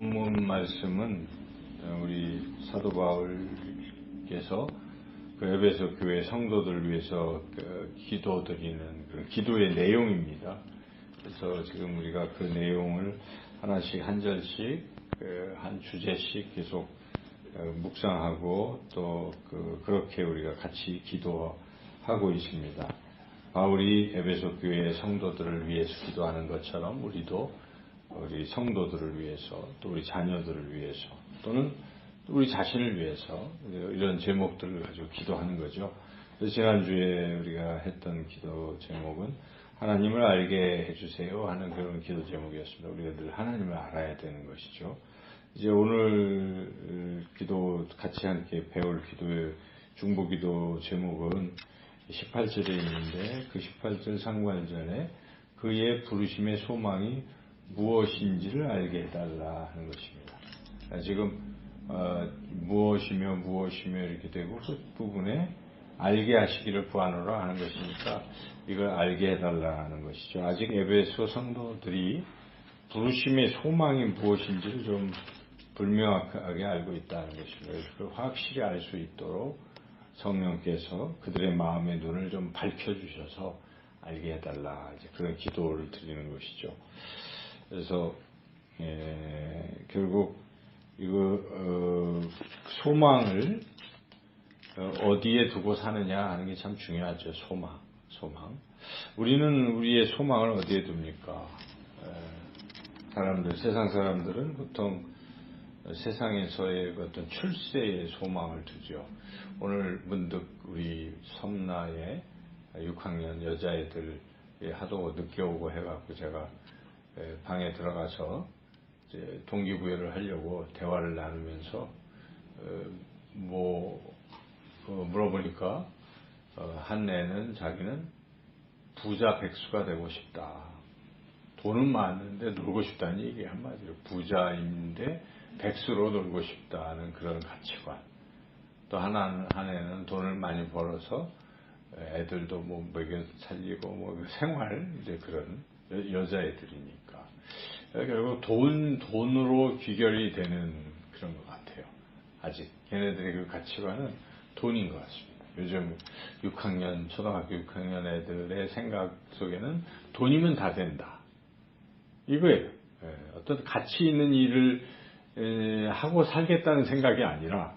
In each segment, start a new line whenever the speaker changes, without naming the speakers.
본문 말씀은 우리 사도 바울께서 그 에베소 교회 성도들을 위해서 기도드리는 그 기도의 내용입니다. 그래서 지금 우리가 그 내용을 하나씩 한 절씩 한 주제씩 계속 묵상하고 또 그렇게 우리가 같이 기도하고 있습니다. 바울이 에베소 교회의 성도들을 위해서 기도하는 것처럼 우리도 우리 성도들을 위해서 또 우리 자녀들을 위해서 또는 우리 자신을 위해서 이런 제목들을 가지고 기도하는 거죠. 지난주에 우리가 했던 기도 제목은 하나님을 알게 해주세요 하는 그런 기도 제목이었습니다. 우리가 늘 하나님을 알아야 되는 것이죠. 이제 오늘 기도 같이 함께 배울 기도의 중보기도 제목은 18절에 있는데 그 18절 상관전에 그의 부르심의 소망이 무엇인지를 알게 해달라 하는 것입니다. 지금 무엇이며 이렇게 되고 그 부분에 알게 하시기를 구하노라 하는 것이니까 이걸 알게 해달라 하는 것이죠. 아직 에베소 성도들이 부르심의 소망이 무엇인지를 좀 불명확하게 알고 있다는 것입니다. 그걸 확실히 알 수 있도록 성령께서 그들의 마음의 눈을 좀 밝혀주셔서 알게 해달라 이제 그런 기도를 드리는 것이죠. 그래서 결국 이거 소망을 어디에 두고 사느냐 하는 게 참 중요하죠. 소망. 우리는 우리의 소망을 어디에 둡니까? 세상 사람들은 보통 세상에서의 어떤 출세의 소망을 두죠. 오늘 문득 우리 섬나의 6학년 여자애들 하도 늦게 오고 해갖고 제가 방에 들어가서 이제 동기부여를 하려고 대화를 나누면서 물어보니까 한 애는 자기는 부자 백수가 되고 싶다. 돈은 많은데 놀고 싶다는 얘기 한마디로 부자인데 백수로 놀고 싶다는 그런 가치관. 또 한 애는 돈을 많이 벌어서 애들도 먹여 살리고 생활 이제 그런 여자애들이니까 결국 돈으로 귀결이 되는 그런 것 같아요. 아직 걔네들의 그 가치관은 돈인 것 같습니다. 요즘 초등학교 6학년 애들의 생각 속에는 돈이면 다 된다. 이거예요. 어떤 가치 있는 일을 하고 살겠다는 생각이 아니라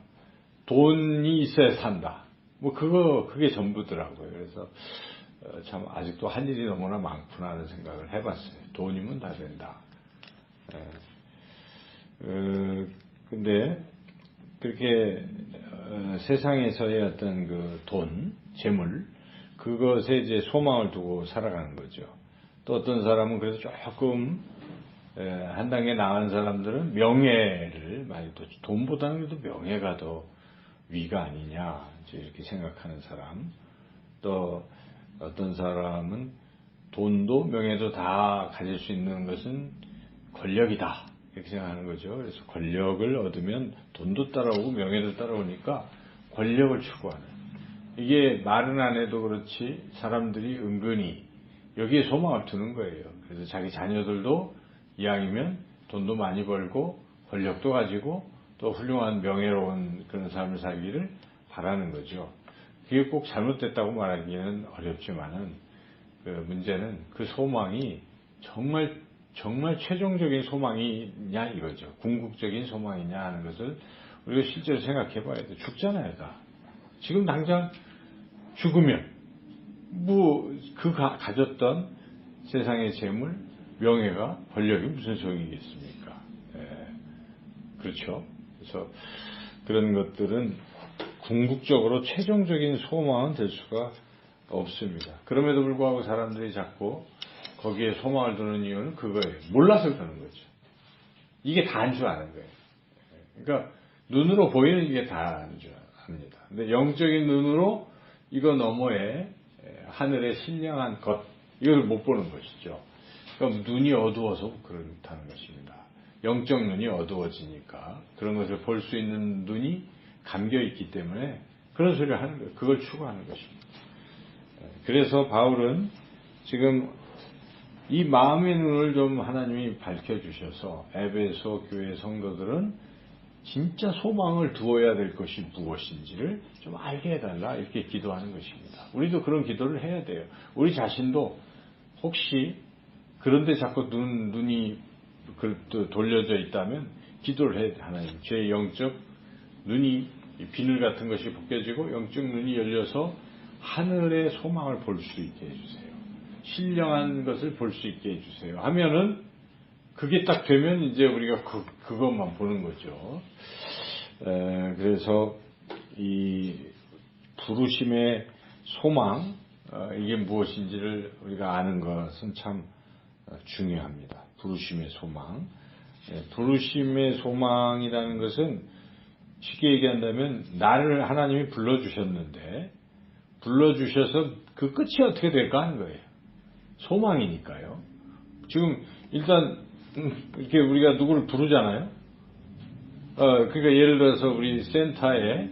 돈이 있어야 산다. 그게 전부더라고요. 그래서 참 아직도 할 일이 너무나 많구나 하는 생각을 해봤어요. 돈이면 다 된다. 근데 그렇게 세상에서의 어떤 그 돈, 재물 그것에 이제 소망을 두고 살아가는 거죠. 또 어떤 사람은 그래도 조금 한 단계 나은 사람들은 명예를 많이 또 돈보다는 그래도 명예가 더 위가 아니냐 이렇게 생각하는 사람. 또 어떤 사람은 돈도 명예도 다 가질 수 있는 것은 권력이다 이렇게 생각하는 거죠. 그래서 권력을 얻으면 돈도 따라오고 명예도 따라오니까 권력을 추구하는. 이게 말은 안 해도 그렇지 사람들이 은근히 여기에 소망을 두는 거예요. 그래서 자기 자녀들도 이왕이면 돈도 많이 벌고 권력도 가지고 또 훌륭한 명예로운 그런 삶을 살기를 바라는 거죠. 그게 꼭 잘못됐다고 말하기는 어렵지만은 그 문제는 그 소망이 정말 최종적인 소망이냐 이거죠. 궁극적인 소망이냐 하는 것을 우리가 실제로 생각해 봐야 돼. 죽잖아요, 다. 지금 당장 죽으면 가졌던 세상의 재물, 명예가, 권력이 무슨 소용이겠습니까? 그렇죠. 그래서 그런 것들은 궁극적으로 최종적인 소망은 될 수가 없습니다. 그럼에도 불구하고 사람들이 자꾸 거기에 소망을 두는 이유는 그거예요. 몰라서 그러는 거죠. 이게 다인 줄 아는 거예요. 그러니까 눈으로 보이는 이게 다인 줄 압니다. 근데 영적인 눈으로 이거 너머에 하늘의 신령한 것 이걸 못 보는 것이죠. 그러니까 눈이 어두워서 그렇다는 것입니다. 영적 눈이 어두워지니까 그런 것을 볼 수 있는 눈이 감겨 있기 때문에 그런 소리를 하는 거예요. 그걸 추구하는 것입니다. 그래서 바울은 지금 이 마음의 눈을 좀 하나님이 밝혀주셔서 에베소 교회 성도들은 진짜 소망을 두어야 될 것이 무엇인지를 좀 알게 해달라 이렇게 기도하는 것입니다. 우리도 그런 기도를 해야 돼요. 우리 자신도 혹시 그런데 자꾸 눈이 돌려져 있다면 기도를 해야 돼. 하나님 제 영적 눈이 비늘 같은 것이 벗겨지고 영적 눈이 열려서 하늘의 소망을 볼 수 있게 해주세요. 신령한 것을 볼 수 있게 해주세요. 하면은 그게 딱 되면 이제 우리가 그것만 보는 거죠. 그래서 이 부르심의 소망 이게 무엇인지를 우리가 아는 것은 참 중요합니다. 부르심의 소망. 부르심의 소망이라는 것은 쉽게 얘기한다면 나를 하나님이 불러주셨는데 불러주셔서 그 끝이 어떻게 될까 하는 거예요. 소망이니까요. 지금 일단 이렇게 우리가 누구를 부르잖아요. 그러니까 예를 들어서 우리 센터에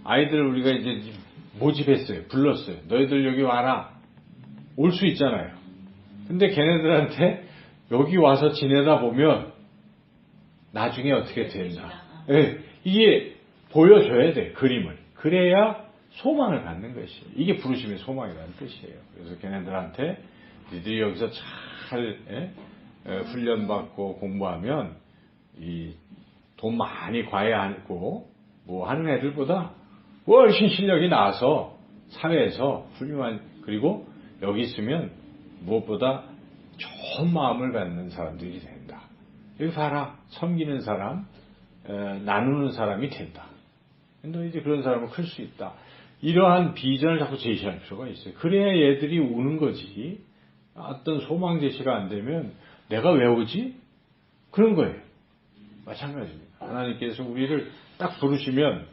아이들을 우리가 이제 모집했어요. 불렀어요. 너희들 여기 와라. 올 수 있잖아요. 근데 걔네들한테 여기 와서 지내다 보면 나중에 어떻게 된다. 네, 이게 보여줘야 돼. 그림을. 그래야 소망을 갖는 것이에요. 이게 부르심의 소망이라는 뜻이에요. 그래서 걔네들한테 니들이 여기서 잘 훈련받고 공부하면 이 돈 많이 과외하고 뭐 하는 애들보다 훨씬 실력이 나아서 사회에서 훌륭한 그리고 여기 있으면 무엇보다 좋은 마음을 갖는 사람들이 된다. 여기 봐라. 섬기는 사람, 나누는 사람이 된다. 너 이제 그런 사람은 클 수 있다. 이러한 비전을 자꾸 제시할 필요가 있어요. 그래야 얘들이 오는 거지. 어떤 소망 제시가 안 되면 내가 왜 오지? 그런 거예요. 마찬가지입니다. 하나님께서 우리를 딱 부르시면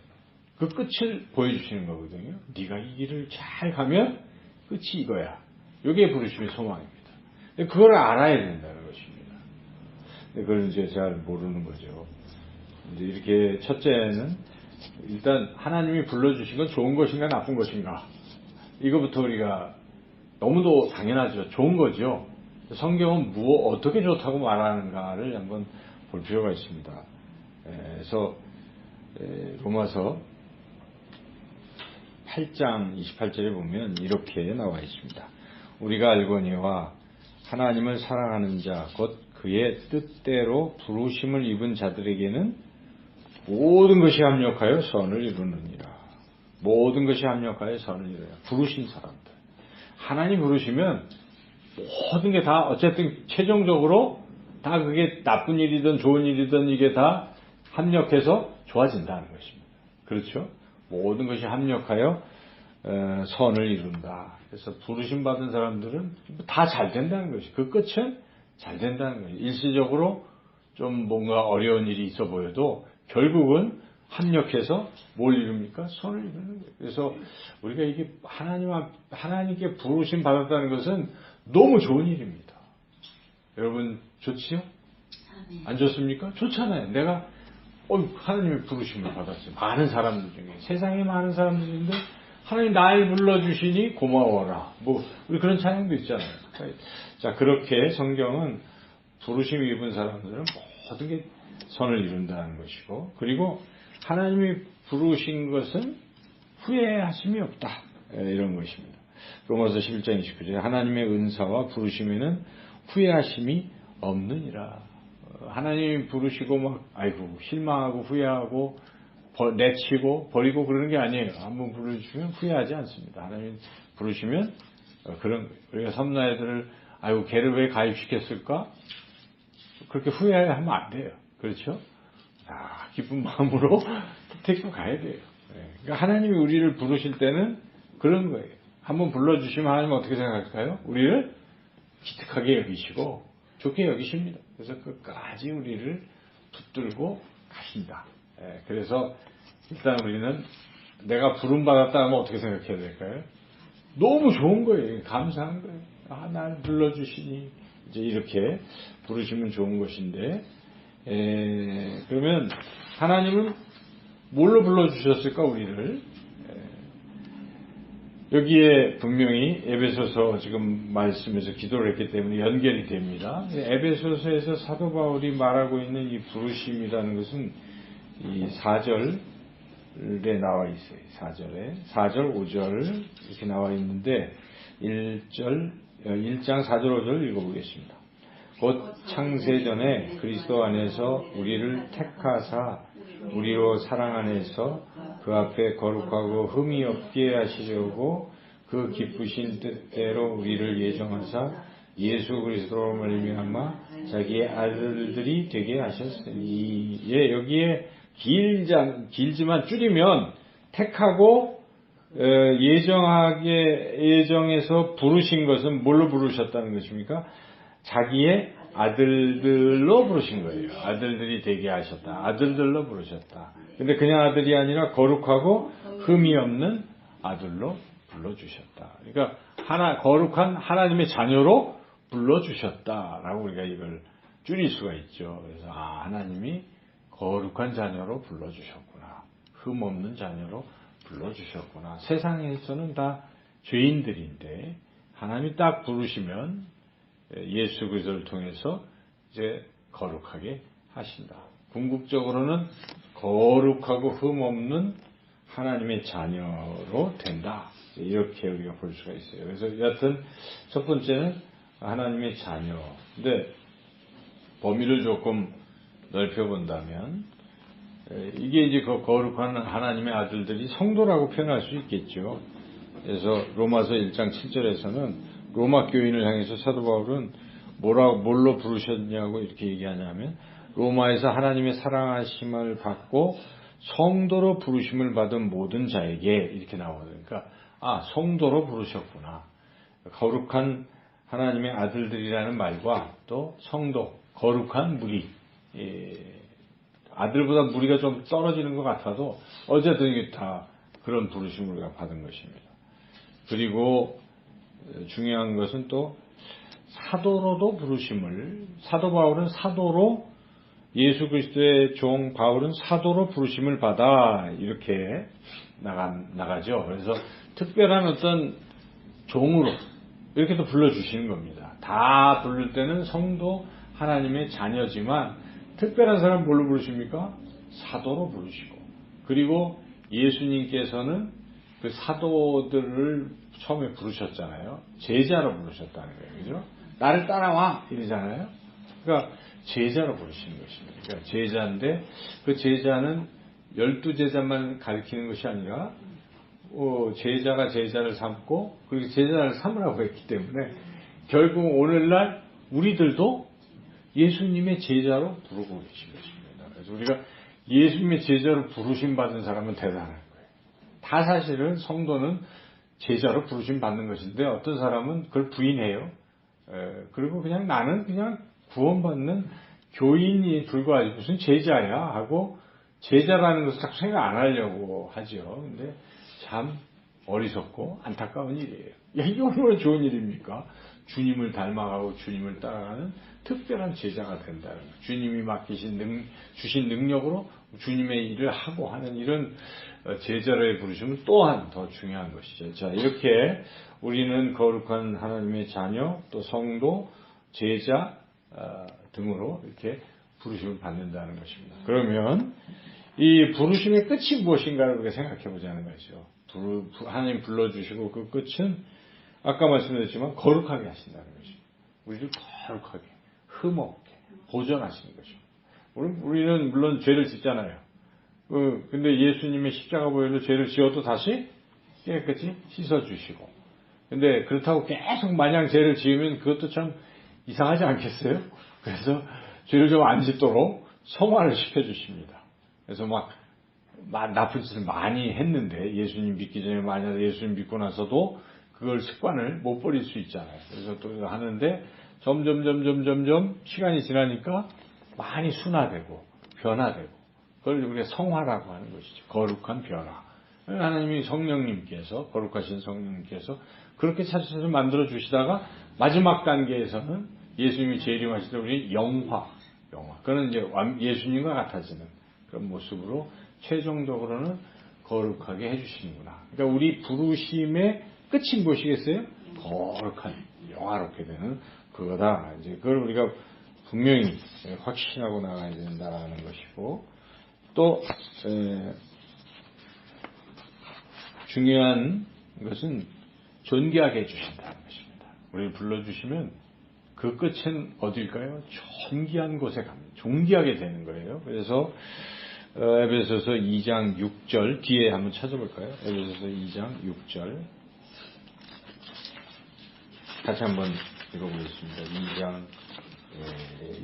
그 끝을 보여주시는 거거든요. 네가 이 길을 잘 가면 끝이 이거야. 이게 부르심의 소망입니다. 그걸 알아야 된다는 것입니다. 그걸 이제 잘 모르는 거죠. 이제 이렇게 첫째는 일단 하나님이 불러주신 건 좋은 것인가 나쁜 것인가 이거부터 우리가 너무도 당연하죠. 좋은 거죠. 성경은 어떻게 좋다고 말하는가를 한번 볼 필요가 있습니다. 그래서 로마서 8장 28절에 보면 이렇게 나와 있습니다. 우리가 알거니와 하나님을 사랑하는 자 곧 그의 뜻대로 부르심을 입은 자들에게는 모든 것이 합력하여 선을 이루느니라. 모든 것이 합력하여 선을 이루느니라. 부르신 사람들. 하나님 부르시면 모든 게 다 어쨌든 최종적으로 다 그게 나쁜 일이든 좋은 일이든 이게 다 합력해서 좋아진다는 것입니다. 그렇죠? 모든 것이 합력하여 선을 이룬다. 그래서 부르심 받은 사람들은 다 잘 된다는 것이 그 끝은 잘 된다는 거예요. 일시적으로 좀 뭔가 어려운 일이 있어 보여도 결국은 합력해서 뭘 이룹니까? 선을 이루는 거예요. 그래서 우리가 이게 하나님께 부르심 받았다는 것은 너무 좋은 일입니다. 여러분 좋지요? 안 좋습니까? 좋잖아요. 내가 하나님의 부르심을 받았어요. 많은 사람들 중에 세상에 많은 사람들인데 하나님 날 불러주시니 고마워라. 우리 그런 찬양도 있잖아요. 자 그렇게 성경은 부르심 입은 사람들은 모든 게 선을 이룬다는 것이고 그리고 하나님이 부르신 것은 후회하심이 없다. 이런 것입니다. 로마서 11장 29절에 하나님의 은사와 부르심에는 후회하심이 없느니라. 하나님이 부르시고 실망하고 후회하고 내치고 버리고 그러는 게 아니에요. 한번 부르시면 후회하지 않습니다. 하나님 부르시면 그런 우리가 섬나이들을 걔를 왜 가입시켰을까? 그렇게 후회하면 안 돼요. 그렇죠? 기쁜 마음으로 택도 가야 돼요. 그러니까 하나님이 우리를 부르실 때는 그런 거예요. 한번 불러주시면 하나님 어떻게 생각할까요? 우리를 기특하게 여기시고 좋게 여기십니다. 그래서 끝까지 우리를 붙들고 가신다. 그래서 일단 우리는 내가 부름받았다 하면 어떻게 생각해야 될까요? 너무 좋은 거예요. 감사한 거예요. 날 불러주시니 이제 이렇게 부르시면 좋은 것인데 그러면 하나님은 뭘로 불러주셨을까 우리를? 여기에 분명히 에베소서 지금 말씀에서 기도를 했기 때문에 연결이 됩니다. 에베소서에서 사도 바울이 말하고 있는 이 부르심이라는 것은 이 4절에 나와 있어요. 4절, 5절 이렇게 나와 있는데 1장 4절, 5절 읽어보겠습니다. 곧 창세전에 그리스도 안에서 우리를 택하사 우리로 사랑 안에서 그 앞에 거룩하고 흠이 없게 하시려고 그 기쁘신 뜻대로 우리를 예정하사 예수 그리스도로 말미암아 자기의 아들들이 되게 하셨으니. 여기에 길지만 줄이면 택하고 예정해서 부르신 것은 뭘로 부르셨다는 것입니까? 자기의 아들들로 부르신 거예요. 아들들이 되게 하셨다. 아들들로 부르셨다. 근데 그냥 아들이 아니라 거룩하고 흠이 없는 아들로 불러주셨다. 그러니까 거룩한 하나님의 자녀로 불러주셨다라고 우리가 이걸 줄일 수가 있죠. 그래서 하나님이 거룩한 자녀로 불러주셨구나. 흠 없는 자녀로 불러주셨구나. 세상에서는 다 죄인들인데 하나님이 딱 부르시면 예수 그리스도를 통해서 이제 거룩하게 하신다. 궁극적으로는 거룩하고 흠 없는 하나님의 자녀로 된다. 이렇게 우리가 볼 수가 있어요. 그래서 여하튼 첫 번째는 하나님의 자녀. 근데 범위를 조금 넓혀본다면 이게 이제 그 거룩한 하나님의 아들들이 성도라고 표현할 수 있겠죠. 그래서 로마서 1장 7절에서는 로마 교인을 향해서 사도 바울은 뭘로 부르셨냐고 이렇게 얘기하냐면 로마에서 하나님의 사랑하심을 받고 성도로 부르심을 받은 모든 자에게 이렇게 나오거든요. 그러니까 성도로 부르셨구나. 거룩한 하나님의 아들들이라는 말과 또 성도, 거룩한 무리, 아들보다 무리가 좀 떨어지는 것 같아도 어쨌든 이게 다 그런 부르심을 우리가 받은 것입니다. 그리고 중요한 것은 또 사도로도 부르심을, 사도 바울은 사도로, 예수 그리스도의 종 바울은 사도로 부르심을 받아 이렇게 나가죠. 그래서 특별한 어떤 종으로 이렇게 또 불러주시는 겁니다. 다 부를 때는 성도 하나님의 자녀지만 특별한 사람 뭘로 부르십니까? 사도로 부르시고, 그리고 예수님께서는 그 사도들을 처음에 부르셨잖아요. 제자로 부르셨다는 거예요. 그죠? 나를 따라와! 이러잖아요. 그러니까 제자로 부르시는 것입니다. 그러니까 제자인데 그 제자는 12제자만 가리키는 것이 아니라 제자가 제자를 삼고 그리고 제자를 삼으라고 했기 때문에 결국 오늘날 우리들도 예수님의 제자로 부르고 계신 것입니다. 그래서 우리가 예수님의 제자로 부르심 받은 사람은 대단한 거예요. 다 사실은 성도는 제자로 부르심 받는 것인데 어떤 사람은 그걸 부인해요. 그리고 그냥 나는 그냥 구원받는 교인이 불과하지 무슨 제자야 하고 제자라는 것을 자꾸 생각 안 하려고 하죠. 근데 참 어리석고 안타까운 일이에요. 이게 얼마나 좋은 일입니까? 주님을 닮아가고 주님을 따라가는 특별한 제자가 된다는 거예요. 주님이 주신 능력으로 주님의 일을 하고 하는 이런 제자로의 부르심은 또한 더 중요한 것이죠. 자, 이렇게 우리는 거룩한 하나님의 자녀, 또 성도, 제자 등으로 이렇게 부르심을 받는다는 것입니다. 그러면 이 부르심의 끝이 무엇인가를 우리가 생각해 보자는 것이죠. 하나님 불러주시고 그 끝은 아까 말씀드렸지만 거룩하게 하신다는 것입니다. 우리를 거룩하게, 흠없게 보존하시는 것입니다. 우리는 물론 죄를 짓잖아요. 근데 예수님의 십자가 보혈로 죄를 지어도 다시 깨끗이 씻어주시고. 근데 그렇다고 계속 마냥 죄를 지으면 그것도 참 이상하지 않겠어요? 그래서 죄를 좀 안 짓도록 성화를 시켜주십니다. 그래서 막 나쁜 짓을 많이 했는데 예수님 믿기 전에 만약 예수님 믿고 나서도 그걸 습관을 못 버릴 수 있잖아요. 그래서 또 하는데 점점 시간이 지나니까 많이 순화되고 변화되고 그걸 우리가 성화라고 하는 것이죠. 거룩한 변화. 하나님이 성령님께서 거룩하신 성령님께서 그렇게 차츰 만들어 주시다가 마지막 단계에서는 예수님이 재림하실 때 우리 영화. 그는 이제 예수님과 같아지는 그런 모습으로 최종적으로는 거룩하게 해주시는구나. 그러니까 우리 부르심의 끝이 무엇이겠어요? 거룩한, 영화롭게 되는 그거다. 이제 그걸 우리가 분명히 확신하고 나가야 된다는 것이고, 또 중요한 것은 존귀하게 해주신다는 것입니다. 우리를 불러주시면 그 끝은 어딜까요? 존귀한 곳에 갑니다. 존귀하게 되는 거예요. 그래서 에베소서 2장 6절 뒤에 한번 찾아볼까요? 에베소서 2장 6절 다시 한번 읽어보겠습니다. 2장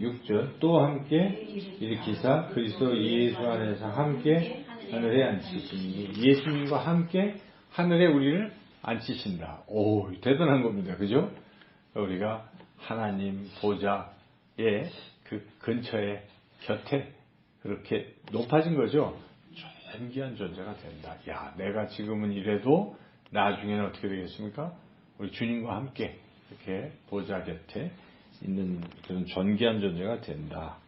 6절 또 함께 일으키사 그리스도 예수 안에서 함께 하늘에 앉히시니 예수님과 함께 하늘에 우리를 앉히신다. 오, 대단한 겁니다. 그죠? 우리가 하나님 보좌의 그 근처에 곁에 그렇게 높아진 거죠. 존귀한 존재가 된다. 야, 내가 지금은 이래도 나중에는 어떻게 되겠습니까? 우리 주님과 함께 이렇게 보좌 곁에 있는 그런 존귀한 존재가 된다.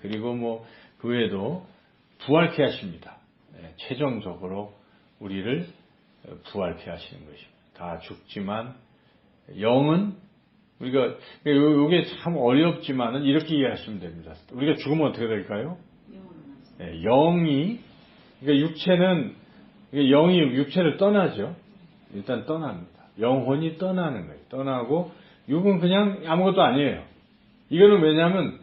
그리고 뭐 그 외에도 부활케 하십니다. 최종적으로 우리를 부활케 하시는 것입니다. 다 죽지만 영은 우리가 이게 참 어렵지만은 이렇게 이해하시면 됩니다. 우리가 죽으면 어떻게 될까요? 영이 그러니까 육체는 영이 육체를 떠나죠. 일단 떠납니다. 영혼이 떠나는 거예요. 떠나고 육은 그냥 아무것도 아니에요. 이거는 왜냐하면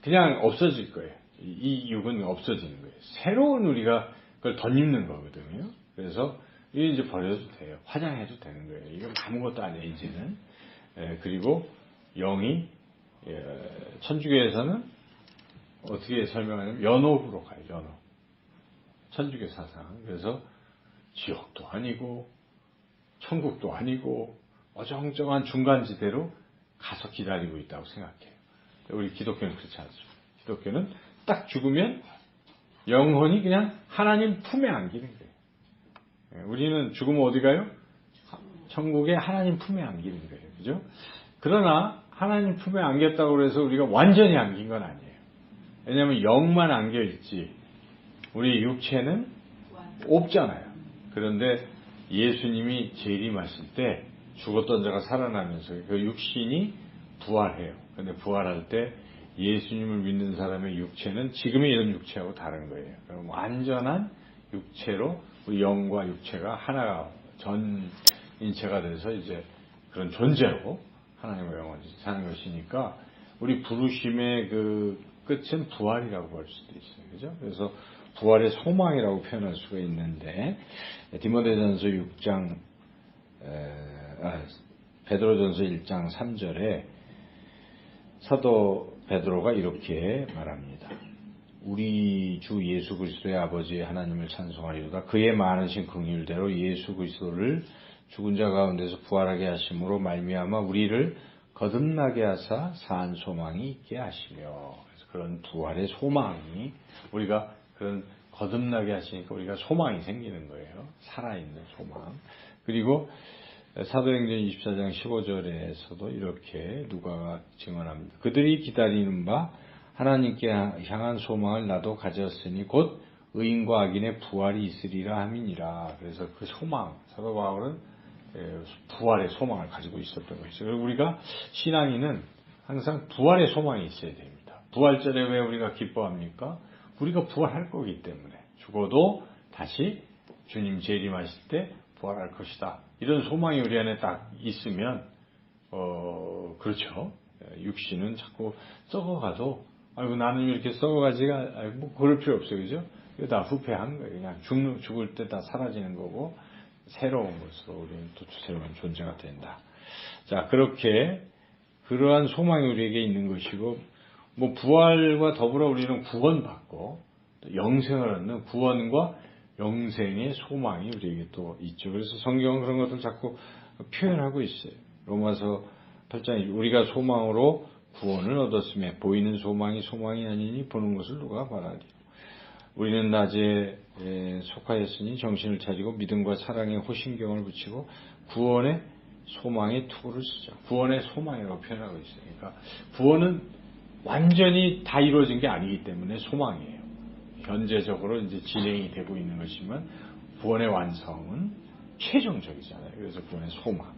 그냥 없어질 거예요. 이 육은 없어지는 거예요. 새로운 우리가 그걸 덧입는 거거든요. 그래서 이거 이제 버려도 돼요. 화장해도 되는 거예요. 이건 아무것도 아니에요. 이제는. 그리고 영이 천주교에서는 어떻게 설명하냐면 연옥으로 가요. 연옥. 천주교 사상. 그래서 지옥도 아니고 천국도 아니고 어정쩡한 중간지대로 가서 기다리고 있다고 생각해요. 우리 기독교는 그렇지 않습니다. 기독교는 딱 죽으면 영혼이 그냥 하나님 품에 안기는 거예요. 우리는 죽으면 어디 가요? 천국에 하나님 품에 안기는 거예요. 그죠? 그러나 하나님 품에 안겼다고 해서 우리가 완전히 안긴 건 아니에요. 왜냐하면 영만 안겨 있지 우리 육체는 없잖아요. 그런데 예수님이 재림하실 때 죽었던 자가 살아나면서 그 육신이 부활해요. 근데 부활할 때 예수님을 믿는 사람의 육체는 지금의 이런 육체하고 다른 거예요. 그럼 완전한 육체로 우리 영과 육체가 하나가 전인체가 돼서 이제 그런 존재로 하나님과 영원히 사는 것이니까 우리 부르심의 그 끝은 부활이라고 볼 수도 있어요. 그죠? 그래서 부활의 소망이라고 표현할 수가 있는데 디모데전서 6장 베드로전서 1장 3절에 사도 베드로가 이렇게 말합니다. 우리 주 예수 그리스도의 아버지 하나님을 찬송하리로다. 그의 많으신 긍휼대로 예수 그리스도를 죽은 자 가운데서 부활하게 하심으로 말미암아 우리를 거듭나게 하사 산 소망이 있게 하시며. 그래서 그런 부활의 소망이 우리가 그런 거듭나게 하시니까 우리가 소망이 생기는 거예요. 살아있는 소망. 그리고 사도행전 24장 15절에서도 이렇게 누가가 증언합니다. 그들이 기다리는 바 하나님께 향한 소망을 나도 가졌으니 곧 의인과 악인의 부활이 있으리라 함이니라. 그래서 그 소망, 사도 바울은 부활의 소망을 가지고 있었던 것이죠. 그리고 우리가 신앙인은 항상 부활의 소망이 있어야 됩니다. 부활절에 왜 우리가 기뻐합니까? 우리가 부활할 거기 때문에 죽어도 다시 주님 재림하실 때 부활할 것이다. 이런 소망이 우리 안에 딱 있으면 그렇죠. 육신은 자꾸 썩어가도 아이고 나는 이렇게 썩어가지가 뭐 그럴 필요 없어요. 그죠? 이거 다 후패한 거예요. 그냥 죽을 때 다 사라지는 거고 새로운 것으로 우리는 또 새로운 존재가 된다. 자, 그렇게 그러한 소망이 우리에게 있는 것이고 뭐 부활과 더불어 우리는 구원받고 또 영생을 얻는 구원과 영생의 소망이 우리에게 또 있죠. 그래서 성경은 그런 것들 자꾸 표현하고 있어요. 로마서 8장 우리가 소망으로 구원을 얻었으며 보이는 소망이 소망이 아니니 보는 것을 누가 바라리요. 우리는 낮에 속하였으니 정신을 차리고 믿음과 사랑에 호신경을 붙이고 구원의 소망의 투구를 쓰자. 구원의 소망이라고 표현하고 있어요. 그러니까 구원은 완전히 다 이루어진 게 아니기 때문에 소망이에요. 현재적으로 이제 진행이 되고 있는 것이지만 구원의 완성은 최종적이잖아요. 그래서 구원의 소망.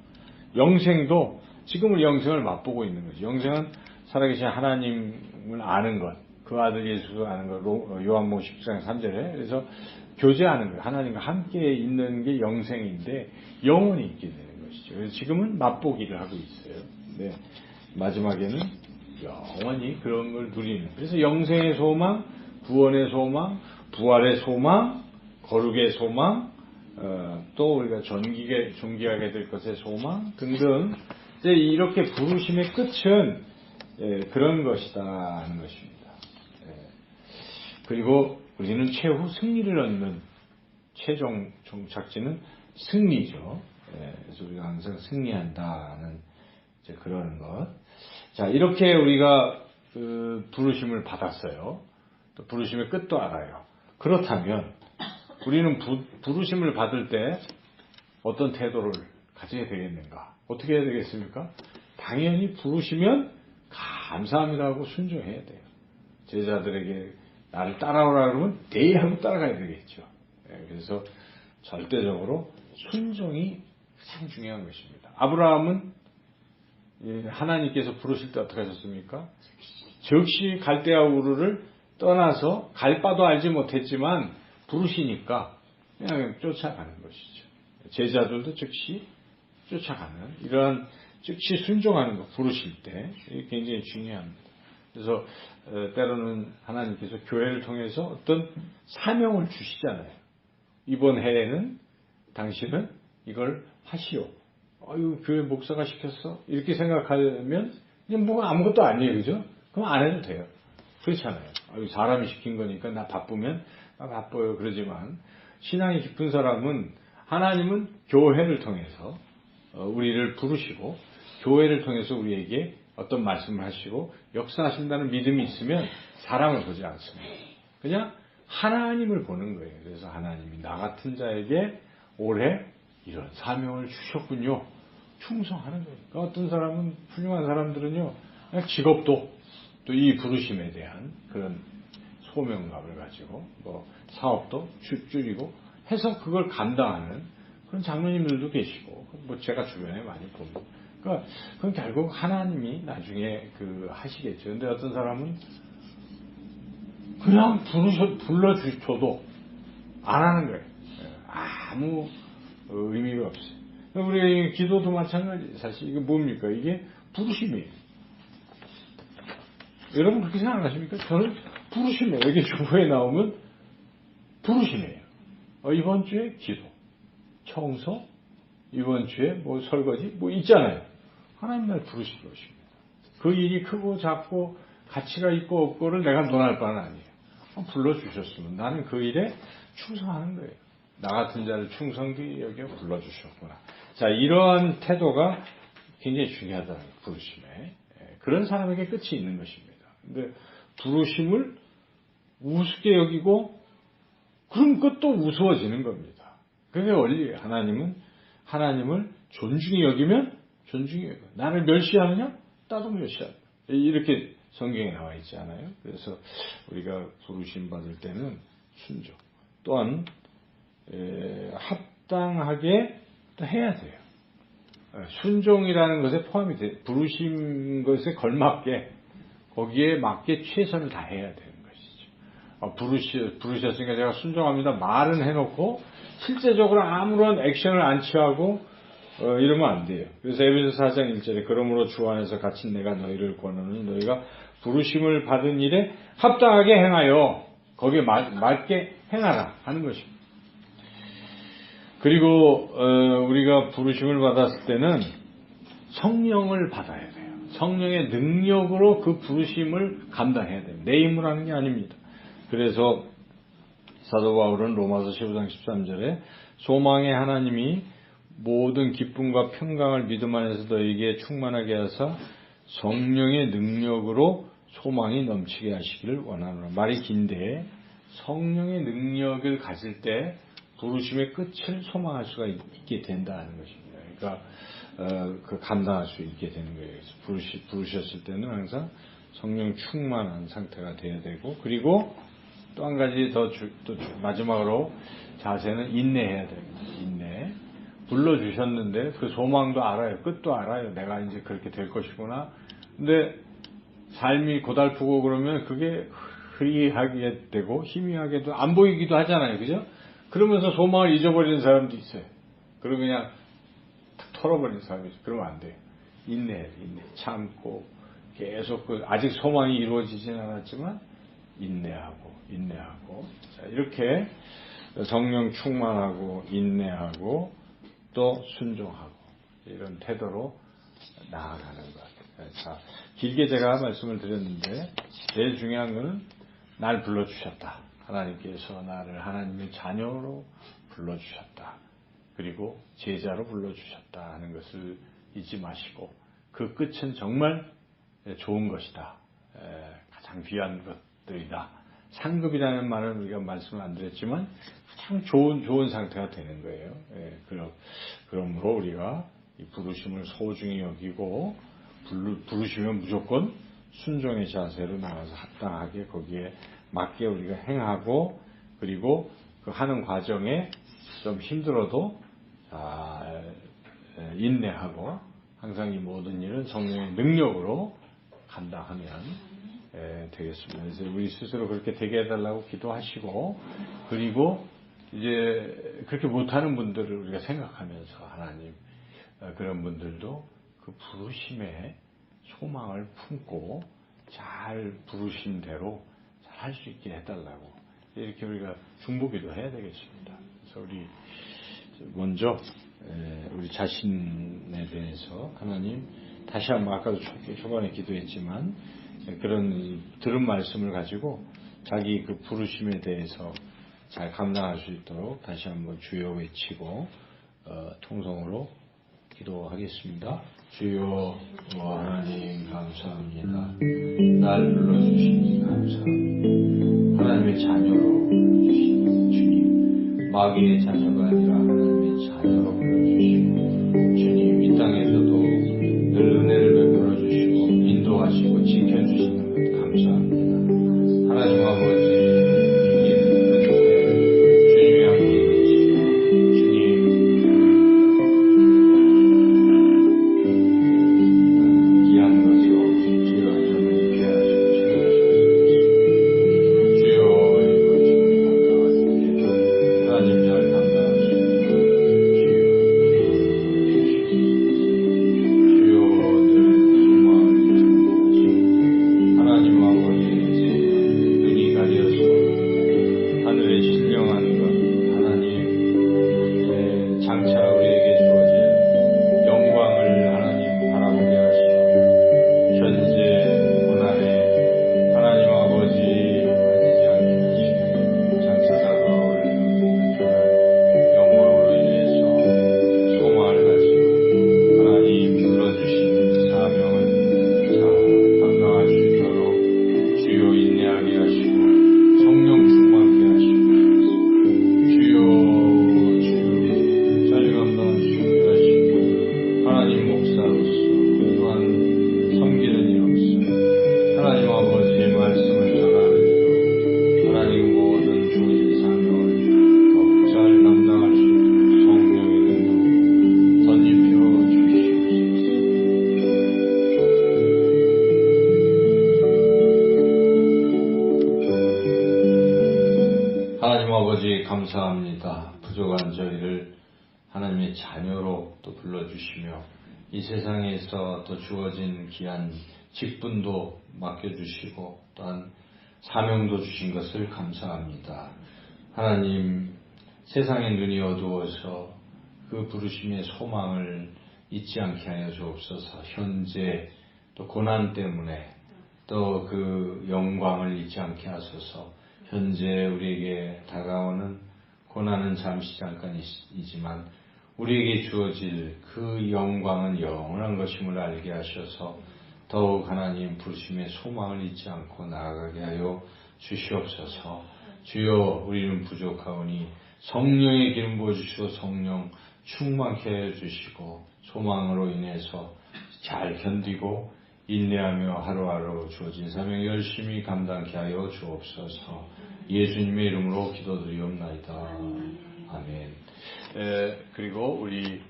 영생도 지금 우리 영생을 맛보고 있는 거죠. 영생은 살아계신 하나님을 아는 것, 그 아들 예수를 아는 것, 요한복음 10장 3절에 그래서 교제하는 거예요. 하나님과 함께 있는 게 영생인데 영원히 있게 되는 것이죠. 그래서 지금은 맛보기를 하고 있어요. 네. 마지막에는 영원히 그런 걸 누리는. 그래서 영생의 소망, 구원의 소망, 부활의 소망, 거룩의 소망, 또 우리가 존귀하게 될 것의 소망 등등. 이제 이렇게 부르심의 끝은 그런 것이다 하는 것입니다. 그리고 우리는 최후 승리를 얻는 최종 종착지는 승리죠. 그래서 우리가 항상 승리한다는 이제 그런 것. 자, 이렇게 우리가 그 부르심을 받았어요. 또 부르심의 끝도 알아요. 그렇다면 우리는 부르심을 받을 때 어떤 태도를 가지게 되겠는가? 어떻게 해야 되겠습니까? 당연히 부르시면 감사합니다 하고 순종해야 돼요. 제자들에게 나를 따라오라 그러면 네 하고 따라가야 되겠죠. 그래서 절대적으로 순종이 가장 중요한 것입니다. 아브라함은 하나님께서 부르실 때 어떻게 하셨습니까? 즉시 갈대아 우르를 떠나서 갈 바도 알지 못했지만 부르시니까 그냥 쫓아가는 것이죠. 제자들도 즉시 쫓아가는 이러한 즉시 순종하는 것 부르실 때 이게 굉장히 중요합니다. 그래서 때로는 하나님께서 교회를 통해서 어떤 사명을 주시잖아요. 이번 해에는 당신은 이걸 하시오. 아유, 교회 목사가 시켰어? 이렇게 생각하면 그냥 뭐 아무것도 아니에요. 그죠? 그럼 안 해도 돼요. 그렇잖아요. 아유, 사람이 시킨 거니까 나 바쁘면 나 바빠요. 그러지만 신앙이 깊은 사람은 하나님은 교회를 통해서 우리를 부르시고 교회를 통해서 우리에게 어떤 말씀을 하시고 역사하신다는 믿음이 있으면 사람을 보지 않습니다. 그냥 하나님을 보는 거예요. 그래서 하나님이 나 같은 자에게 올해 이런 사명을 주셨군요. 충성하는 거예요. 그러니까 어떤 사람은 훌륭한 사람들은요. 그냥 직업도 또 이 부르심에 대한 그런 소명감을 가지고 뭐 사업도 줄이고 해서 그걸 감당하는 그런 장로님들도 계시고 뭐 제가 주변에 많이 봅니다. 그러니까 그건 결국 하나님이 나중에 그 하시겠죠. 근데 어떤 사람은 그냥 불러주셔도 안 하는 거예요. 아무 의미가 없어요. 우리 기도도 마찬가지. 사실 이게 뭡니까? 이게 부르심이에요. 여러분 그렇게 생각하십니까? 저는 부르심이에요. 여기 주보에 나오면 부르심이에요. 이번 주에 기도, 청소, 이번 주에 뭐 설거지 뭐 있잖아요. 하나님 날 부르실 것입니다. 그 일이 크고 작고 가치가 있고 없고를 내가 논할 바는 아니에요. 불러주셨으면 나는 그 일에 충성하는 거예요. 나 같은 자를 충성히 여겨 불러주셨구나. 자, 이러한 태도가 굉장히 중요하다는 거예요. 부르심에. 그런 사람에게 끝이 있는 것입니다. 근데 부르심을 우습게 여기고 그럼 그것도 우스워지는 겁니다. 그게 원리예요. 하나님을 존중히 여기면 존중히 여겨. 나를 멸시하느냐? 나도 멸시한다. 이렇게 성경에 나와 있지 않아요? 그래서 우리가 부르심 받을 때는 순종. 또한 합당하게 해야 돼요. 순종이라는 것에 포함이 돼. 부르신 것에 걸맞게 거기에 맞게 최선을 다해야 되는 것이죠. 부르셨으니까 제가 순종합니다. 말은 해놓고 실제적으로 아무런 액션을 안 취하고 이러면 안 돼요. 그래서 에베소서 4장 1절에 그러므로 주 안에서 갇힌 내가 너희를 권하노니 너희가 부르심을 받은 일에 합당하게 행하여 거기에 맞게 행하라 하는 것입니다. 그리고 우리가 부르심을 받았을 때는 성령을 받아야 돼요. 성령의 능력으로 그 부르심을 감당해야 돼요. 내 힘으로 하는 게 아닙니다. 그래서 사도 바울은 로마서 15장 13절에 소망의 하나님이 모든 기쁨과 평강을 믿음 안에서 너희에게 충만하게 하사 성령의 능력으로 소망이 넘치게 하시기를 원하노라. 말이 긴데 성령의 능력을 가질 때 부르심의 끝을 소망할 수가 있게 된다는 것입니다. 그러니까 그 감당할 수 있게 되는 거예요. 그래서 부르셨을 때는 항상 성령 충만한 상태가 돼야 되고, 그리고 또 한 가지 또 마지막으로 자세는 인내해야 됩니다. 인내. 불러주셨는데 그 소망도 알아요. 끝도 알아요. 내가 이제 그렇게 될 것이구나. 근데 삶이 고달프고 그러면 그게 흐리하게 되고 희미하게도 안 보이기도 하잖아요. 그죠? 그러면서 소망을 잊어버리는 사람도 있어요. 그리고 그냥 탁 털어버리는 사람이 있어요. 그러면 안 돼요. 인내 참고 계속 아직 소망이 이루어지진 않았지만 인내하고 자, 이렇게 성령 충만하고 인내하고 또 순종하고 이런 태도로 나아가는 것. 자, 길게 제가 말씀을 드렸는데 제일 중요한 것은 날 불러주셨다. 하나님께서 나를 하나님의 자녀로 불러주셨다. 그리고 제자로 불러주셨다 하는 것을 잊지 마시고 그 끝은 정말 좋은 것이다. 가장 귀한 것들이다. 상급이라는 말은 우리가 말씀을 안 드렸지만 가장 좋은 상태가 되는 거예요. 그러므로 우리가 이 부르심을 소중히 여기고 부르시면 무조건 순종의 자세로 나가서 합당하게 거기에 맞게 우리가 행하고 그리고 그 하는 과정에 좀 힘들어도 인내하고 항상 이 모든 일은 성령의 능력으로 간다 하면 되겠습니다. 그래서 우리 스스로 그렇게 되게 해달라고 기도하시고 그리고 이제 그렇게 못하는 분들을 우리가 생각하면서 하나님 그런 분들도 그 부르심에 소망을 품고 잘 부르신 대로 잘 할 수 있게 해달라고 이렇게 우리가 중보기도 해야 되겠습니다. 그래서 우리 먼저 우리 자신에 대해서 하나님 다시 한번 아까도 초반에 기도했지만 그런 들은 말씀을 가지고 자기 그 부르심에 대해서 잘 감당할 수 있도록 다시 한번 주여 외치고 통성으로 기도하겠습니다. 주여 하나님 감사합니다. 날 불러주시니 감사합니다. 하나님의 자녀로 불러주시니 주님 마귀의 자녀가 아니라 하나님의 자녀로 불러주시고 주님 이 땅에서도 늘 은혜를 베풀어 주시고 인도하시고 지켜주시는 것 감사합니다. 하나님 아버지 감사합니다. 부족한 저희를 하나님의 자녀로 또 불러주시며 이 세상에서 또 주어진 귀한 직분도 맡겨주시고 또한 사명도 주신 것을 감사합니다. 하나님 세상의 눈이 어두워서 그 부르심의 소망을 잊지 않게 하여 주옵소서. 현재 또 고난 때문에 또 그 영광을 잊지 않게 하소서. 현재 우리에게 다가오는 고난은 잠시 잠깐이지만 우리에게 주어질 그 영광은 영원한 것임을 알게 하셔서 더욱 하나님 부르심의 소망을 잊지 않고 나아가게 하여 주시옵소서. 주여 우리는 부족하오니 성령의 기름 부어주시고 성령 충만케 하여 주시고 소망으로 인해서 잘 견디고 인내하며 하루하루 주어진 사명 열심히 감당케 하여 주옵소서. 예수님의 이름으로 기도드리옵나이다. 아멘. 그리고 우리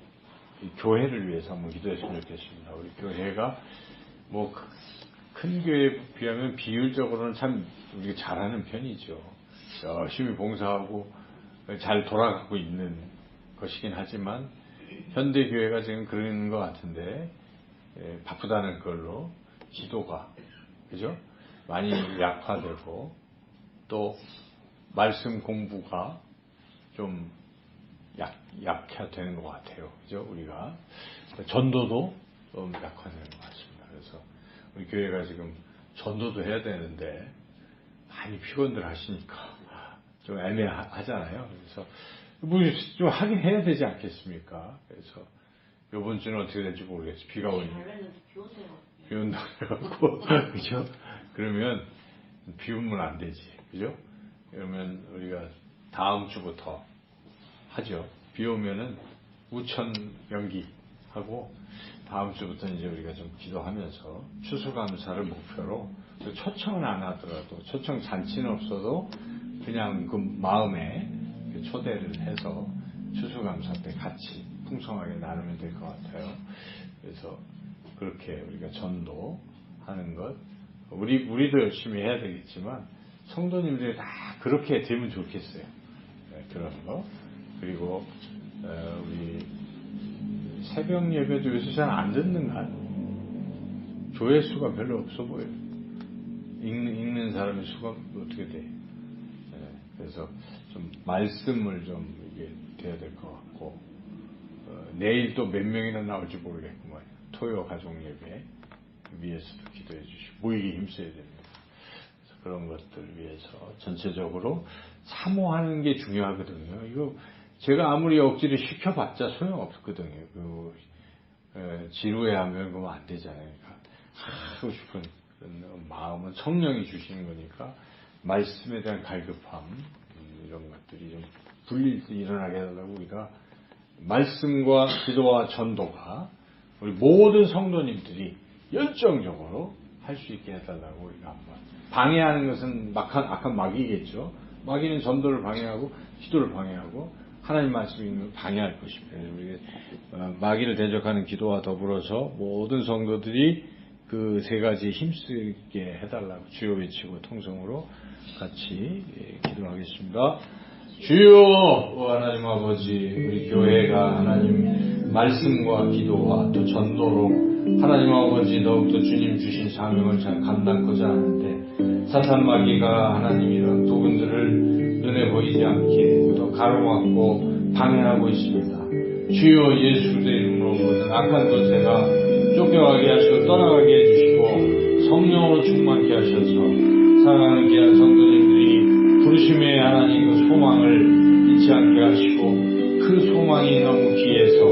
교회를 위해서 한번 기도했으면 좋겠습니다. 우리 교회가 뭐 큰 교회에 비하면 비율적으로는 참 우리가 잘하는 편이죠. 열심히 봉사하고 잘 돌아가고 있는 것이긴 하지만 현대 교회가 지금 그런 것 같은데 바쁘다는 걸로 기도가 그죠? 많이 약화되고 또 말씀 공부가 좀 약화되는 것 같아요. 그죠? 우리가 전도도 좀 약화되는 것 같습니다. 그래서 우리 교회가 지금 전도도 해야 되는데 많이 피곤들 하시니까 좀 애매하잖아요. 그래서 뭐 좀 하긴 해야 되지 않겠습니까? 그래서 이번 주는 어떻게 될지 모르겠어요. 비가 오니까. 비 온다고 해갖고 그죠? 그러면 비 오면 안 되지. 그죠? 그러면 우리가 다음 주부터 하죠. 비 오면은 우천 연기하고 다음 주부터 이제 우리가 좀 기도하면서 추수감사를 목표로 초청은 안 하더라도 초청 잔치는 없어도 그냥 그 마음에 초대를 해서 추수감사 때 같이 풍성하게 나누면 될 것 같아요. 그래서 그렇게 우리가 전도하는 것 우리도 열심히 해야 되겠지만 성도님들이 다 그렇게 되면 좋겠어요. 그런 거. 그리고 우리 새벽 예배도 요새 잘 안 듣는가? 조회수가 별로 없어 보여요. 읽는 사람의 수가 어떻게 돼? 그래서 좀 말씀을 좀 이게 돼야 될 것 같고 내일 또 몇 명이나 나올지 모르겠구만. 토요 가족 예배 위해서도 기도해 주시고 모이기 힘써야 됩니다. 그래서 그런 것들 위해서 전체적으로 사모하는 게 중요하거든요. 이거 제가 아무리 억지로 시켜봤자 소용없거든요. 지루해하면 그러면 안 되잖아요. 하고 싶은 그런 마음은 성령이 주시는 거니까 말씀에 대한 갈급함 이런 것들이 좀 분리 일어나게 해달라고 우리가 말씀과 기도와 전도가 우리 모든 성도님들이 열정적으로 할 수 있게 해달라고 우리가 한번 방해하는 것은 악한 마귀겠죠. 마귀는 전도를 방해하고 기도를 방해하고 하나님 말씀이 있는 걸 방해할 것입니다. 우리 마귀를 대적하는 기도와 더불어서 모든 성도들이 그 세 가지 힘쓰게 해달라고 주여 외치고 통성으로 같이 기도하겠습니다. 주여 하나님 아버지 우리 교회가 하나님 말씀과 기도와 또 전도로 하나님 아버지 더욱더 주님 주신 사명을 잘 감당하고자 하는데 사탄 마귀가 하나님 이런 도군들을 눈에 보이지 않게 또 가로막고 방해하고 있습니다. 주여 예수 그리스도의 이름으로 모든 악한 권세가 쫓겨가게 하시고 떠나가게 해주시고 성령으로 충만케 하셔서 사랑하는 귀한 성도님들이 부르심의 하나님 그 소망을 잊지 않게 하시고 그 소망이 너무 귀해서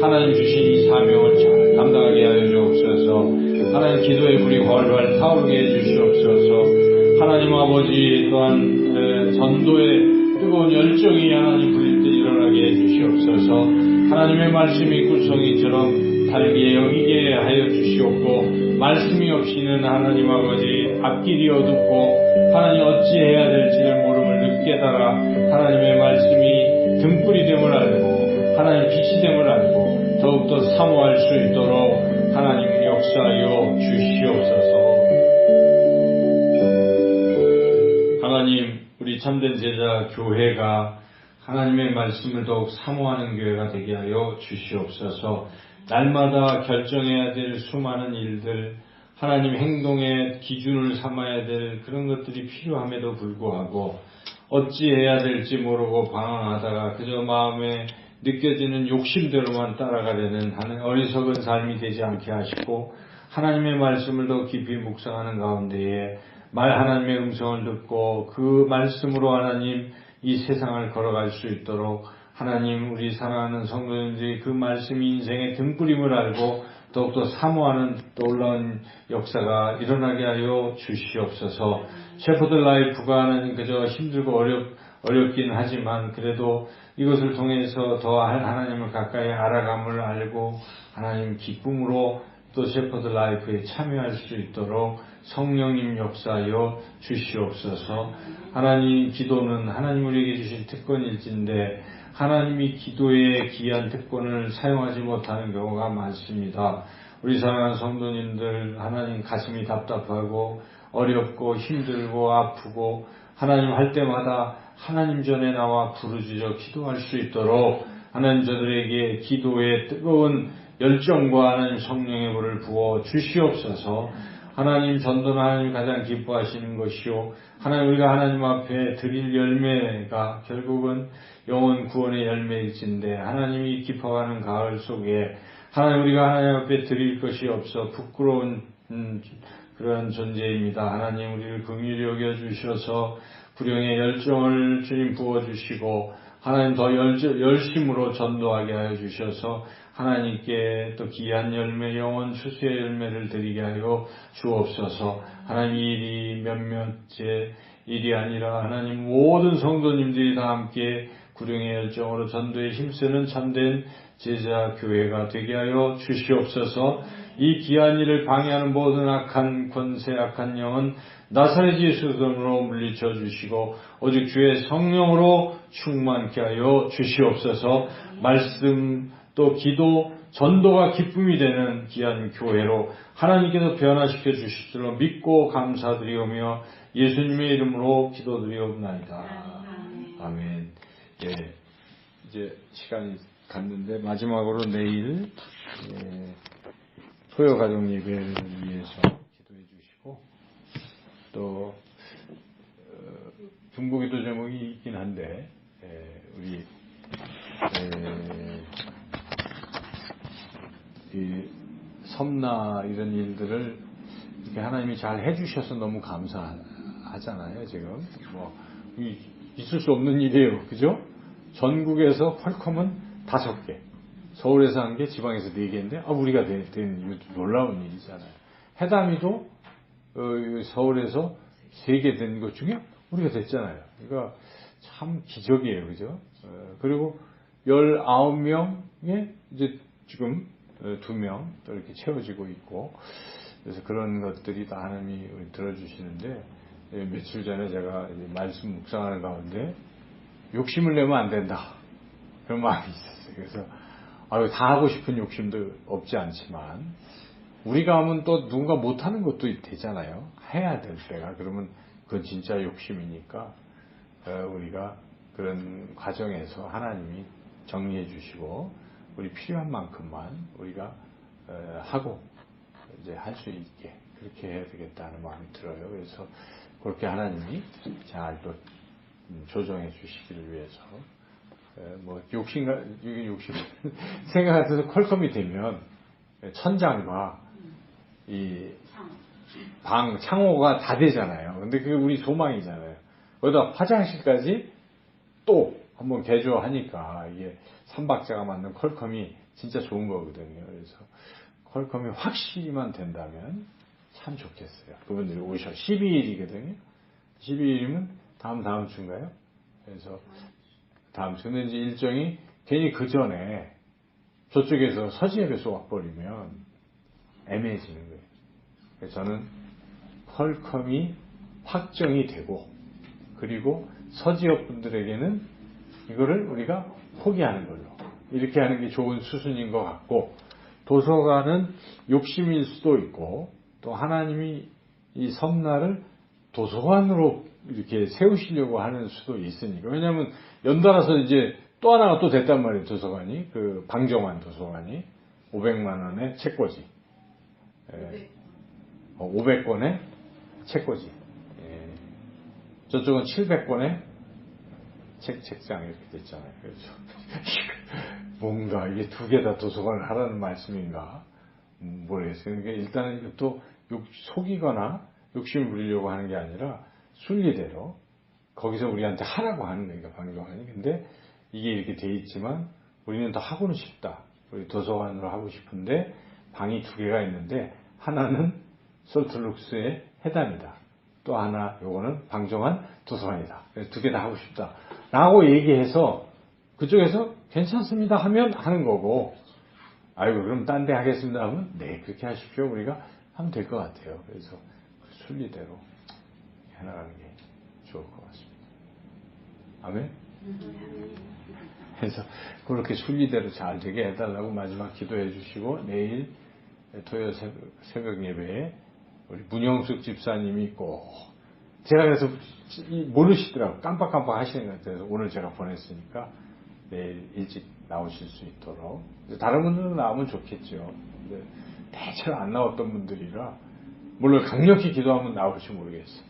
하나님 주신 이 사명을 잘 감당하게 하여 주옵소서. 하나님 기도의 불이 활활 타오르게 해주시옵소서. 하나님 아버지 또한 전도의 뜨거운 열정이 하나님 불릴 때 일어나게 해주시옵소서. 하나님의 말씀이 꿀송이처럼 달게 여기게 하여 주시옵고 말씀이 없이는 하나님 아버지 앞길이 어둡고 하나님 어찌해야 될지를 모름을 늦게 따라 하나님의 말씀이 등불이 됨을 알고 하나님 빛이 됨을 알고 더욱더 사모할 수 있도록 하나님 역사하여 주시옵소서. 하나님 우리 참된 제자 교회가 하나님의 말씀을 더욱 사모하는 교회가 되게 하여 주시옵소서. 날마다 결정해야 될 수많은 일들 하나님 행동의 기준을 삼아야 될 그런 것들이 필요함에도 불구하고 어찌해야 될지 모르고 방황하다가 그저 마음에 느껴지는 욕심대로만 따라가려는 어리석은 삶이 되지 않게 하시고 하나님의 말씀을 더 깊이 묵상하는 가운데에 하나님의 음성을 듣고 그 말씀으로 하나님 이 세상을 걸어갈 수 있도록 하나님 우리 사랑하는 성도님들이 그 말씀이 인생의 등불임을 알고 더욱더 사모하는 놀라운 역사가 일어나게 하여 주시옵소서. 셰퍼드 라이프가 하나님 그저 힘들고 어렵긴 하지만 그래도 이것을 통해서 더 하나님을 가까이 알아감을 알고 하나님 기쁨으로 또 셰퍼드 라이프에 참여할 수 있도록 성령님 역사하여 주시옵소서. 하나님, 기도는 하나님 우리에게 주신 특권일진데 하나님이 기도의 귀한 특권을 사용하지 못하는 경우가 많습니다. 우리 사랑하는 성도님들, 하나님 가슴이 답답하고 어렵고 힘들고 아프고 하나님 할 때마다 하나님 전에 나와 부르짖어 기도할 수 있도록 하나님 저들에게 기도의 뜨거운 열정과 하나님 성령의 불을 부어 주시옵소서. 하나님 전도는 하나님 가장 기뻐하시는 것이요, 하나님 우리가 하나님 앞에 드릴 열매가 결국은 영혼 구원의 열매일진데 하나님이 기뻐하는 가을 속에 하나님 우리가 하나님 앞에 드릴 것이 없어 부끄러운 그런 존재입니다. 하나님 우리를 긍휼히 여겨주셔서 불령의 열정을 주님 부어주시고 하나님 더 열심으로 전도하게 하여 주셔서 하나님께 또 귀한 열매, 영혼 추수의 열매를 드리게 하여 주옵소서. 하나님 이 일이 몇몇째 일이 아니라 하나님 모든 성도님들이 다 함께 구령의 열정으로 전도에 힘쓰는 참된 제자 교회가 되게 하여 주시옵소서. 이 귀한 일을 방해하는 모든 악한 권세, 악한 영은 나사렛 예수 이름으로 물리쳐 주시고 오직 주의 성령으로 충만케 하여 주시옵소서. 말씀 또 기도, 전도가 기쁨이 되는 귀한 교회로 하나님께서 변화시켜 주실 줄로 믿고 감사드리오며 예수님의 이름으로 기도드리옵나이다. 아멘. 예, 이제 시간이 갔는데 마지막으로 내일 소요 가정 예배를 위해서 기도해 주시고 또 중보기도 제목이 있긴 한데 우리 이 섬나 이런 일들을 이렇게 하나님이 잘 해주셔서 너무 감사하잖아요. 지금 뭐 있을 수 없는 일이에요, 그죠? 전국에서 퀄컴은 5개, 서울에서 1개, 지방에서 4개인데 우리가 된 이것도 놀라운 일이잖아요. 해담이도 서울에서 3개 된 것 중에 우리가 됐잖아요. 그러니까 참 기적이에요, 그죠? 그리고 19명에 이제 지금 2명 또 이렇게 채워지고 있고, 그래서 그런 것들이 다 하나님이 들어주시는데, 며칠 전에 제가 말씀 묵상하는 가운데 욕심을 내면 안 된다, 그런 마음이 있었어요. 그래서 다 하고 싶은 욕심도 없지 않지만 우리가 하면 또 누군가 못하는 것도 되잖아요. 해야 될 때가. 그러면 그건 진짜 욕심이니까 우리가 그런 과정에서 하나님이 정리해 주시고 우리 필요한 만큼만 우리가 하고 이제 할 수 있게 그렇게 해야 되겠다는 마음이 들어요. 그래서 그렇게 하나님이 잘 또 조정해 주시기를 위해서 뭐 욕심 생각 같아서 퀄컴이 되면 천장과 이 방 창호가 다 되잖아요. 근데 그게 우리 소망이잖아요. 거기다 화장실까지 또 한번 개조하니까 이게 3박자가 맞는 퀄컴이 진짜 좋은 거거든요. 그래서 퀄컴이 확실히만 된다면 참 좋겠어요. 그분들이 오셔 12일이거든요. 12일이면 다음 주인가요? 그래서 다음 주. 근데 이제 일정이 괜히 그 전에 저쪽에서 서지협에 쏘아버리면 애매해지는 거예요. 그래서 저는 퀄컴이 확정이 되고 그리고 서지협 분들에게는 이거를 우리가 포기하는 걸로 이렇게 하는 게 좋은 수순인 것 같고, 도서관은 욕심일 수도 있고 또 하나님이 이 섬나를 도서관으로 이렇게 세우시려고 하는 수도 있으니까. 왜냐하면 연달아서 이제 또 하나가 또 됐단 말이에요. 도서관이 그 방정환 도서관이 500만 원의 책꽂이, 500권의 책꽂이, 저쪽은 700권의 책장 이렇게 됐잖아요. 그래서 뭔가 이게 2개 다 도서관을 하라는 말씀인가 모르겠어요. 그러니까 일단은 이것도 속이거나 욕심을 부리려고 하는 게 아니라 순리대로 거기서 우리한테 하라고 하는 거니까 방정환이. 근데 이게 이렇게 돼 있지만 우리는 더 하고는 싶다. 우리 도서관으로 하고 싶은데 방이 2개가 있는데 하나는 솔트룩스의 해담이다. 또 하나 요거는 방정환 도서관이다. 그래서 2개 다 하고 싶다 라고 얘기해서 그쪽에서 괜찮습니다 하면 하는 거고, 아이고 그럼 딴 데 하겠습니다 하면 네 그렇게 하십시오 우리가 하면 될 것 같아요. 그래서 순리대로 해나가는 게 좋을 것 같습니다. 아멘? 그래서 그렇게 순리대로 잘 되게 해달라고 마지막 기도해 주시고, 내일 토요일 새벽 예배에 우리 문영숙 집사님이 꼭, 제가 그래서 모르시더라고. 깜빡깜빡 하시는 것 같아서 오늘 제가 보냈으니까 내일 일찍 나오실 수 있도록. 다른 분들은 나오면 좋겠죠. 근데 대체로 안 나왔던 분들이라, 물론 강력히 기도하면 나올지 모르겠어요.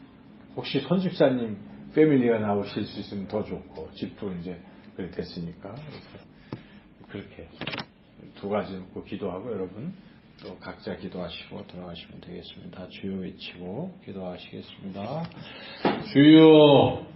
혹시 손 집사님 패밀리가 나오실 수 있으면 더 좋고, 집도 이제 그래 됐으니까. 그래서 그렇게 두 가지 놓고 기도하고, 여러분 또 각자 기도하시고 들어가시면 되겠습니다. 주여 외치고 기도하시겠습니다. 주여